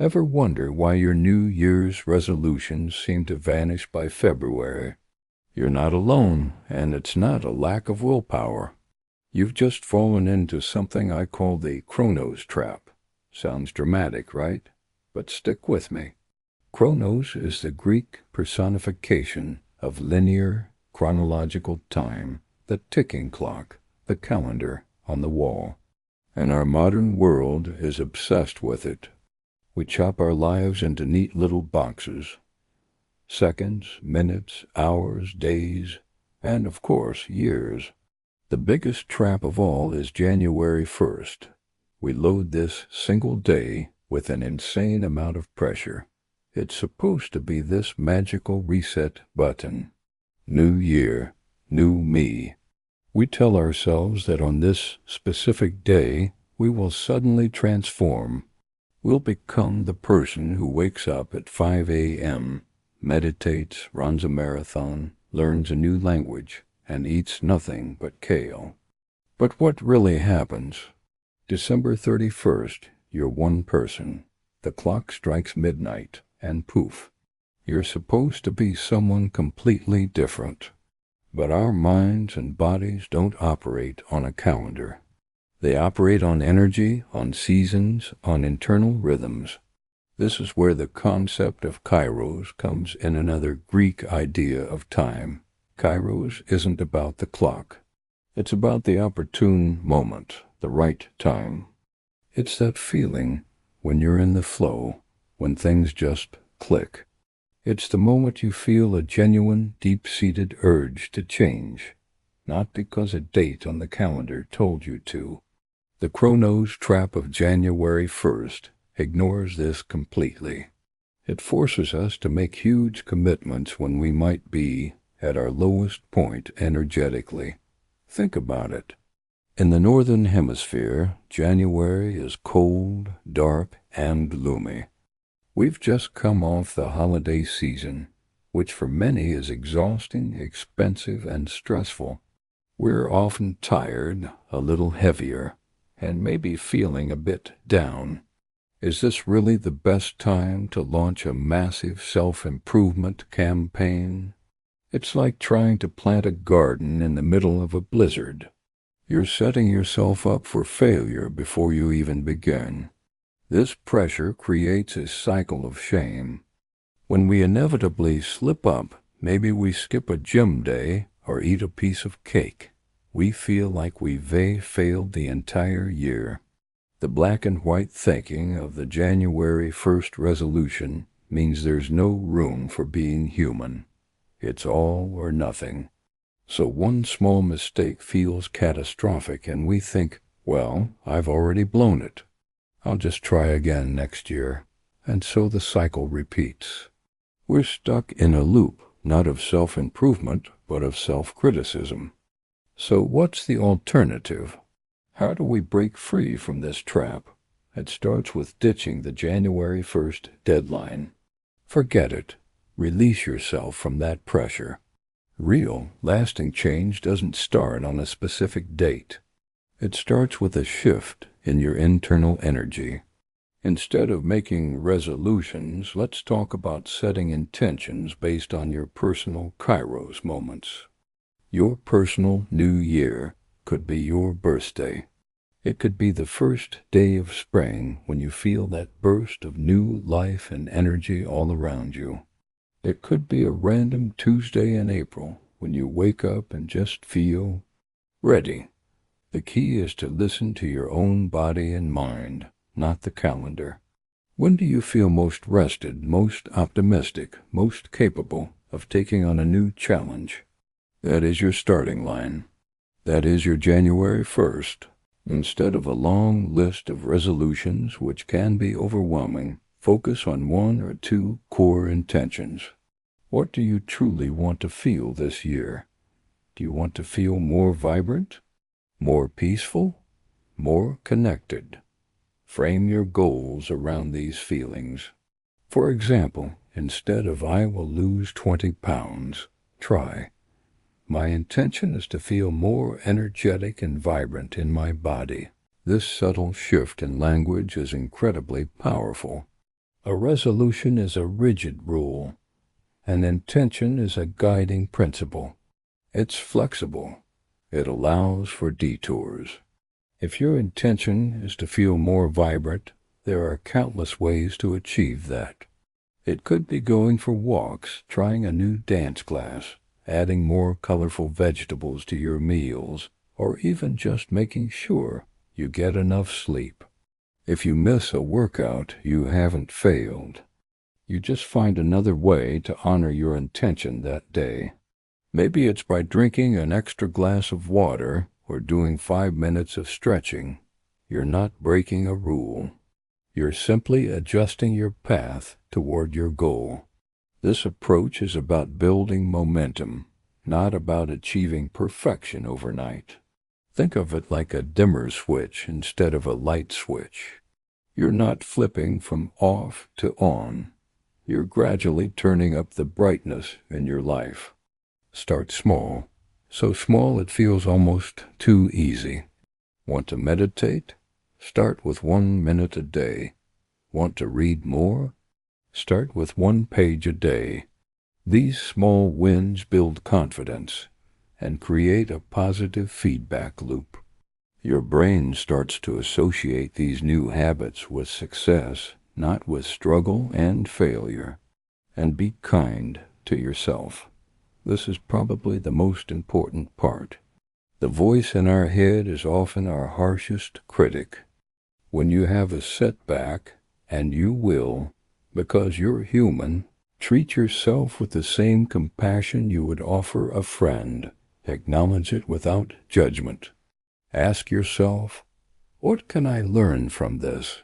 Ever wonder why your New Year's resolutions seem to vanish by February? You're not alone, and it's not a lack of willpower. You've just fallen into something I call the Chronos trap. Sounds dramatic, right? But stick with me. Chronos is the Greek personification of linear, chronological time, the ticking clock, the calendar on the wall. And our modern world is obsessed with it. We chop our lives into neat little boxes. Seconds, minutes, hours, days, and of course, years. The biggest trap of all is January 1st. We load this single day with an insane amount of pressure. It's supposed to be this magical reset button. New year, new me. We tell ourselves that on this specific day, we will suddenly transform. We'll become the person who wakes up at 5 a.m., meditates, runs a marathon, learns a new language, and eats nothing but kale. But what really happens? December 31st, you're one person. The clock strikes midnight, and poof, you're supposed to be someone completely different. But our minds and bodies don't operate on a calendar. They operate on energy, on seasons, on internal rhythms. This is where the concept of kairos comes in, another Greek idea of time. Kairos isn't about the clock. It's about the opportune moment, the right time. It's that feeling when you're in the flow, when things just click. It's the moment you feel a genuine, deep-seated urge to change, not because a date on the calendar told you to. The Chronos trap of January 1st ignores this completely. It forces us to make huge commitments when we might be at our lowest point energetically. Think about it. In the Northern Hemisphere, January is cold, dark, and gloomy. We've just come off the holiday season, which for many is exhausting, expensive, and stressful. We're often tired, a little heavier, and maybe feeling a bit down. Is this really the best time to launch a massive self-improvement campaign? It's like trying to plant a garden in the middle of a blizzard. You're setting yourself up for failure before you even begin. This pressure creates a cycle of shame. When we inevitably slip up, maybe we skip a gym day or eat a piece of cake, we feel like we've failed the entire year. The black and white thinking of the January 1st resolution means there's no room for being human. It's all or nothing. So one small mistake feels catastrophic and we think, well, I've already blown it. I'll just try again next year. And so the cycle repeats. We're stuck in a loop, not of self-improvement, but of self-criticism. So what's the alternative? How do we break free from this trap? It starts with ditching the January 1st deadline. Forget it. Release yourself from that pressure. Real, lasting change doesn't start on a specific date. It starts with a shift in your internal energy. Instead of making resolutions, let's talk about setting intentions based on your personal kairos moments. Your personal new year could be your birthday. It could be the first day of spring when you feel that burst of new life and energy all around you. It could be a random Tuesday in April when you wake up and just feel ready. The key is to listen to your own body and mind, not the calendar. When do you feel most rested, most optimistic, most capable of taking on a new challenge? That is your starting line. That is your January 1st. Instead of a long list of resolutions which can be overwhelming, focus on one or two core intentions. What do you truly want to feel this year? Do you want to feel more vibrant, more peaceful, more connected? Frame your goals around these feelings. For example, instead of "I will lose 20 pounds, try, my intention is to feel more energetic and vibrant in my body. This subtle shift in language is incredibly powerful. A resolution is a rigid rule. An intention is a guiding principle. It's flexible. It allows for detours. If your intention is to feel more vibrant, there are countless ways to achieve that. It could be going for walks, trying a new dance class, adding more colorful vegetables to your meals, or even just making sure you get enough sleep. If you miss a workout, you haven't failed. You just find another way to honor your intention that day. Maybe it's by drinking an extra glass of water or doing 5 minutes of stretching. You're not breaking a rule. You're simply adjusting your path toward your goal. This approach is about building momentum, not about achieving perfection overnight. Think of it like a dimmer switch instead of a light switch. You're not flipping from off to on. You're gradually turning up the brightness in your life. Start small, so small it feels almost too easy. Want to meditate? Start with 1 minute a day. Want to read more? Start with 1 page a day. These small wins build confidence and create a positive feedback loop. Your brain starts to associate these new habits with success, not with struggle and failure. And be kind to yourself. This is probably the most important part. The voice in our head is often our harshest critic. When you have a setback, and you will, because you're human, treat yourself with the same compassion you would offer a friend. Acknowledge it without judgment. Ask yourself, what can I learn from this?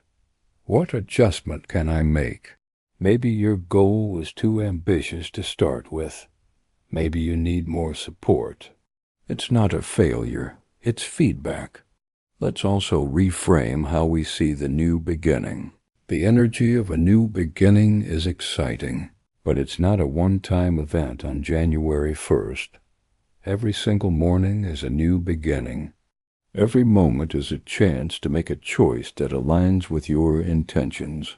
What adjustment can I make? Maybe your goal was too ambitious to start with. Maybe you need more support. It's not a failure, it's feedback. Let's also reframe how we see the new beginning. The energy of a new beginning is exciting, but it's not a one-time event on January 1st. Every single morning is a new beginning. Every moment is a chance to make a choice that aligns with your intentions.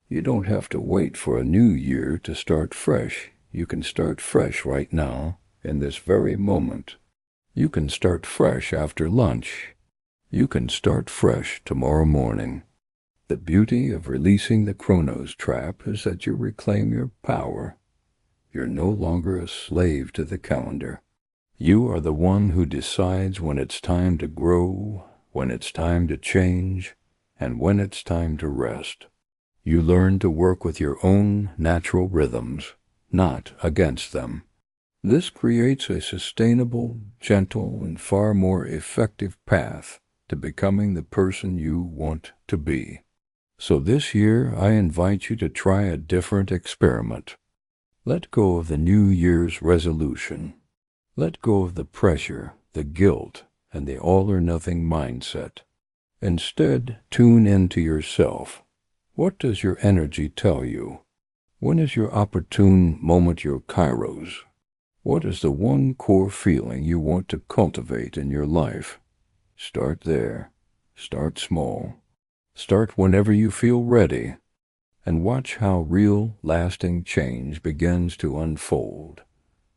You don't have to wait for a new year to start fresh. You can start fresh right now, in this very moment. You can start fresh after lunch. You can start fresh tomorrow morning. The beauty of releasing the Chronos trap is that you reclaim your power. You're no longer a slave to the calendar. You are the one who decides when it's time to grow, when it's time to change, and when it's time to rest. You learn to work with your own natural rhythms, not against them. This creates a sustainable, gentle, and far more effective path to becoming the person you want to be. So this year, I invite you to try a different experiment. Let go of the New Year's resolution. Let go of the pressure, the guilt, and the all-or-nothing mindset. Instead, tune into yourself. What does your energy tell you? When is your opportune moment your kairos? What is the one core feeling you want to cultivate in your life? Start there. Start small. Start whenever you feel ready. And watch how real, lasting change begins to unfold.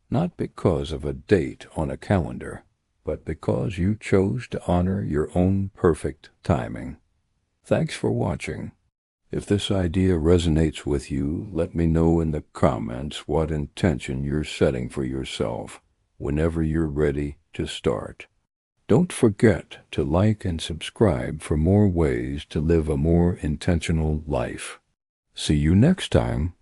Not because of a date on a calendar, but because you chose to honor your own perfect timing. Thanks for watching. If this idea resonates with you, let me know in the comments what intention you're setting for yourself whenever you're ready to start. Don't forget to like and subscribe for more ways to live a more intentional life. See you next time.